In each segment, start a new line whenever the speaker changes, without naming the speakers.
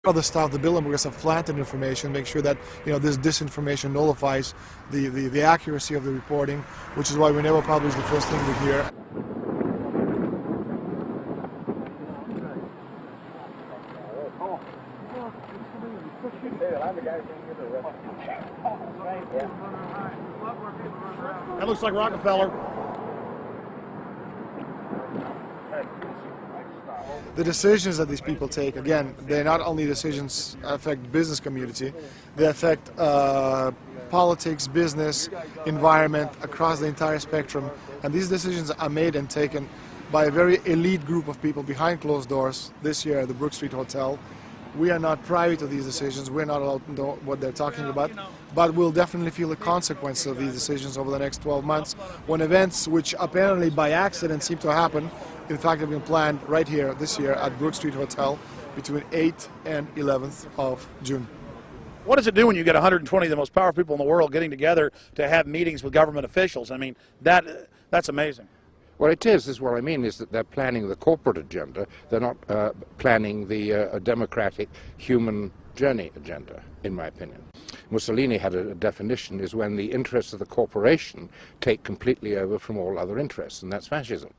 Other stuff, the Bilderbergers have planted information, make sure that this disinformation nullifies the accuracy of the reporting, which is why we never publish the first thing we hear.
That looks like Rockefeller.
The decisions that these people take, again, they're not only decisions that affect business community, they affect politics, business, environment, across the entire spectrum. And these decisions are made and taken by a very elite group of people behind closed doors this year at the Brook Street Hotel. We are not privy to these decisions, we're not allowed to know what they're talking about, but we'll definitely feel the consequences of these decisions over the next 12 months when events which apparently by accident seem to happen, in fact have been planned right here this year at Brook Street Hotel between 8th and 11th of June.
What does it do when you get 120 of the most powerful people in the world getting together to have meetings with government officials? I mean, that's amazing.
Well, it is what I mean is that they're planning the corporate agenda. They're not planning the democratic human journey agenda, in my opinion. Mussolini had a definition, is when the interests of the corporation take completely over from all other interests, and that's fascism.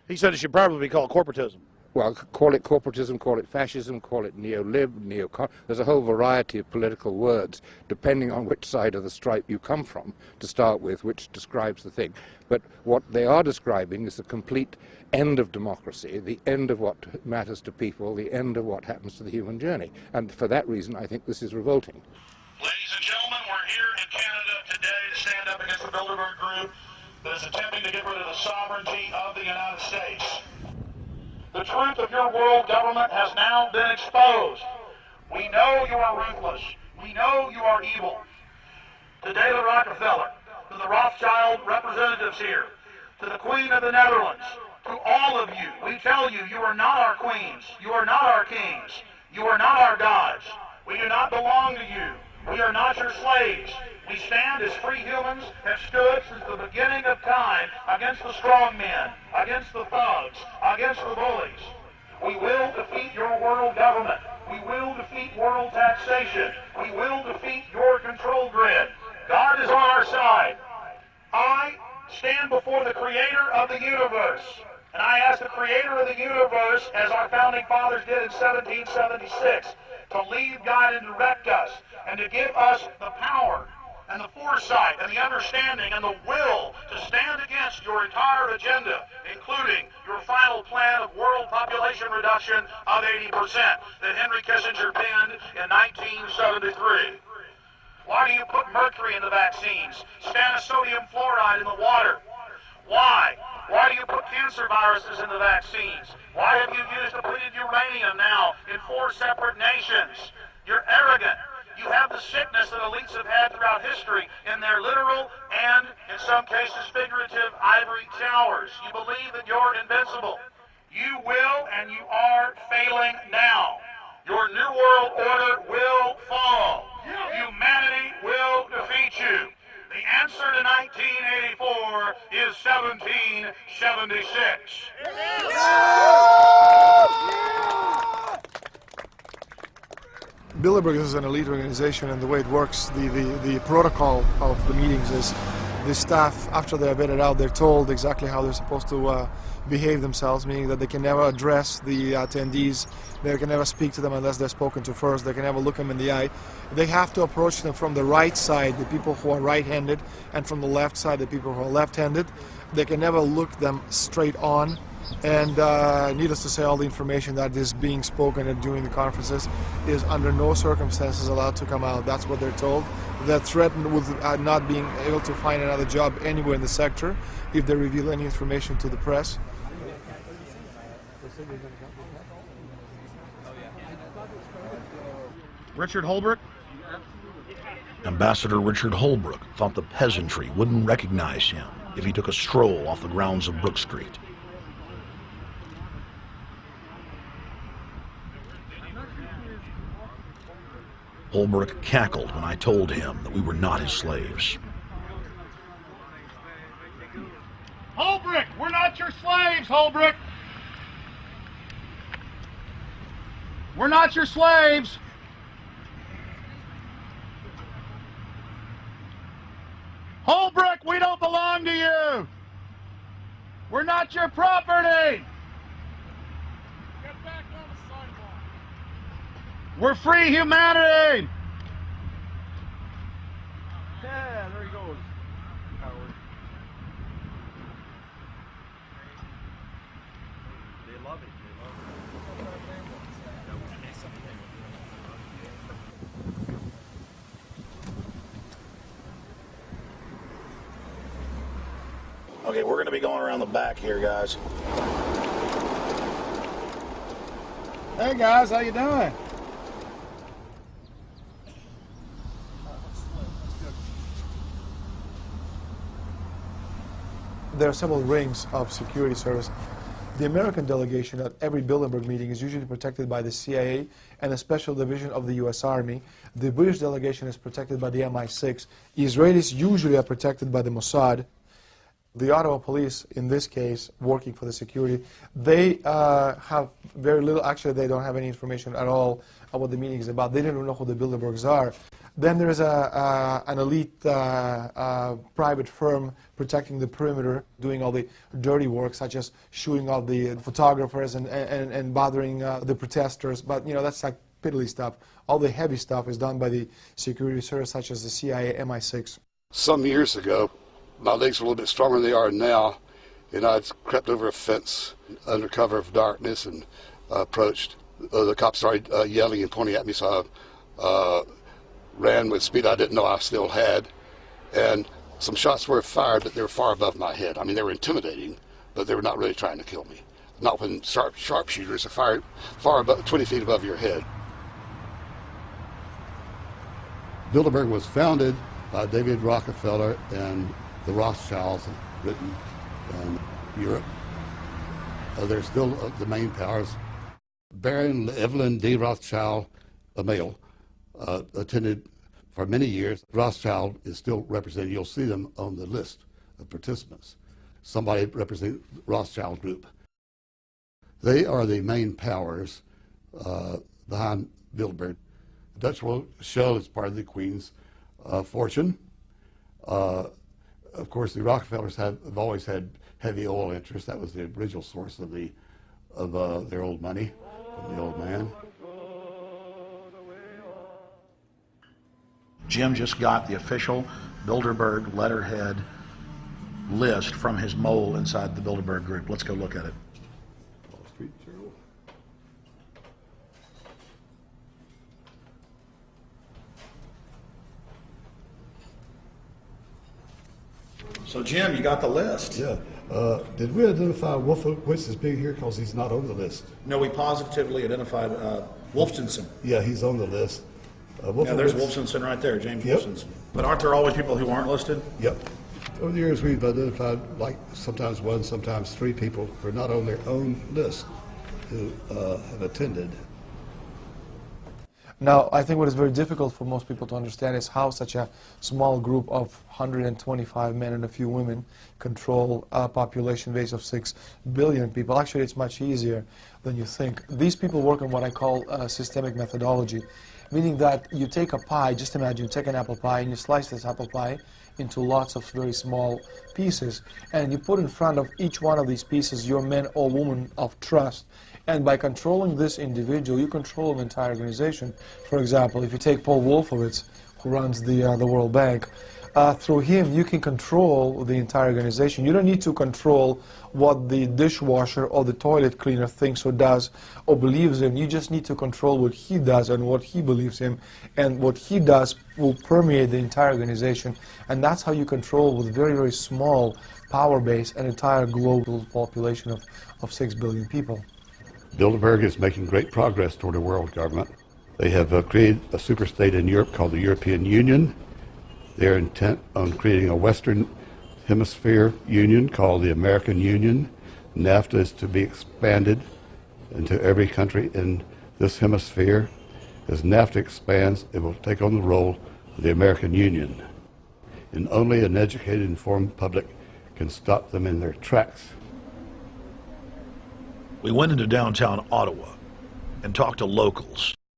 He said it should probably be called corporatism.
Well, call it corporatism, call it fascism, call it neo-lib, neo-con. There's a whole variety of political words, depending on which side of the stripe you come from, to start with, which describes the thing. But what they are describing is the complete end of democracy, the end of what matters to people, the end of what happens to the human journey. And for that reason, I think this is revolting.
Ladies and gentlemen, we're here in Canada today to stand up against the Bilderberg Group that is attempting to get rid of the sovereignty of the United States. The truth of your world government has now been exposed. We know you are ruthless. We know you are evil. To David Rockefeller, to the Rothschild representatives here, to the Queen of the Netherlands, to all of you, we tell you, you are not our queens. You are not our kings. You are not our gods. We do not belong to you. We are not your slaves. We stand as free humans, have stood since the beginning of time against the strong men, against the thugs, against the bullies. We will defeat your world government. We will defeat world taxation. We will defeat your control grid. God is on our side. I stand before the creator of the universe, and I ask the creator of the universe, as our founding fathers did in 1776, to lead, guide, and direct us, and to give us the power and the foresight and the understanding and the will to stand against your entire agenda, including your final plan of world population reduction of 80% that Henry Kissinger penned in 1973. Why do you put mercury in the vaccines, sodium fluoride in the water? Why? Why do you put cancer viruses in the vaccines? Why have you used depleted uranium now in 4 separate nations? You're arrogant. You have the sickness that elites have had throughout history in their literal and, in some cases, figurative ivory towers. You believe that you're invincible. You will and you are failing now. Your New World Order will fall. Humanity will defeat you. The answer to 1984 is 1776.
Bilderberg is an elite organization, and the way it works, the protocol of the meetings is the staff, after they're vetted out, they're told exactly how they're supposed to behave themselves, meaning that they can never address the attendees, they can never speak to them unless they're spoken to first, they can never look them in the eye. They have to approach them from the right side, the people who are right-handed, and from the left side, the people who are left-handed. They can never look them straight on. And needless to say, all the information that is being spoken during the conferences is under no circumstances allowed to come out. That's what they're told. They're threatened with not being able to find another job anywhere in the sector if they reveal any information to the press.
Richard Holbrooke?
Ambassador Richard Holbrooke thought the peasantry wouldn't recognize him if he took a stroll off the grounds of Brook Street. Holbrooke cackled when I told him that we were not his slaves.
Holbrooke, we're not your slaves, Holbrooke. We're not your slaves. Holbrook, we don't belong to you. We're not your property.
Get back on the sidewalk.
We're free humanity. Yeah, there he goes. Howard. They love it. Okay, we're going to be going around the back here, guys. Hey guys, how you doing?
There are several rings of security service. The American delegation at every Bilderberg meeting is usually protected by the CIA and a special division of the US Army. The British delegation is protected by the MI6. Israelis usually are protected by the Mossad. The Ottawa police, in this case, working for the security, they have very little, actually they don't have any information at all on what the meeting is about. They don't even know who the Bilderbergs are. Then there's an elite private firm protecting the perimeter, doing all the dirty work, such as shooting off the photographers and bothering the protesters. But, you know, that's like piddly stuff. All the heavy stuff is done by the security service, such as the CIA, MI6.
Some years ago, my legs were a little bit stronger than they are now, and I crept over a fence under cover of darkness and approached. The cops started yelling and pointing at me, so I ran with speed I didn't know I still had, and some shots were fired, but they were far above my head. I mean, they were intimidating, but they were not really trying to kill me. Not when sharpshooters are fired far above, 20 feet above your head.
Bilderberg was founded by David Rockefeller and the Rothschilds in Britain and Europe. They're still the main powers. Baron Evelyn D. Rothschild, a male, attended for many years. Rothschild is still represented. You'll see them on the list of participants. Somebody representing the Rothschild group. They are the main powers behind Bilderberg. The Dutch World Shell is part of the Queen's fortune. Of course, the Rockefellers have always had heavy oil interests. That was the original source of their old money from the old man.
Jim just got the official Bilderberg letterhead list from his mole inside the Bilderberg group. Let's go look at it.
Wall Street Journal.
So Jim, you got the list.
Yeah. Did we identify Wolfowitz as being here because he's not on the list?
No, we positively identified Wolfenson.
Yeah, he's on the list.
Yeah, there's Wolfenson right there, James
Yep.
Wolfenson. But aren't there always people who aren't listed?
Yep. Over the years, we've identified like sometimes one, sometimes three people who are not on their own list who have attended.
Now, I think what is very difficult for most people to understand is how such a small group of 125 men and a few women control a population base of 6 billion people. Actually, it's much easier than you think. These people work on what I call systemic methodology, meaning that you take a pie, just imagine you take an apple pie and you slice this apple pie into lots of very small pieces, and you put in front of each one of these pieces your man or woman of trust. And by controlling this individual, you control an entire organization. For example, if you take Paul Wolfowitz, who runs the World Bank, through him you can control the entire organization. You don't need to control what the dishwasher or the toilet cleaner thinks or does or believes in. You just need to control what he does and what he believes in. And what he does will permeate the entire organization. And that's how you control, with very, very small power base, an entire global population of 6 billion people.
Bilderberg is making great progress toward a world government. They have created a superstate in Europe called the European Union. They're intent on creating a Western Hemisphere Union called the American Union. NAFTA is to be expanded into every country in this hemisphere. As NAFTA expands, it will take on the role of the American Union. And only an educated, informed public can stop them in their tracks.
We went into downtown Ottawa and talked to locals.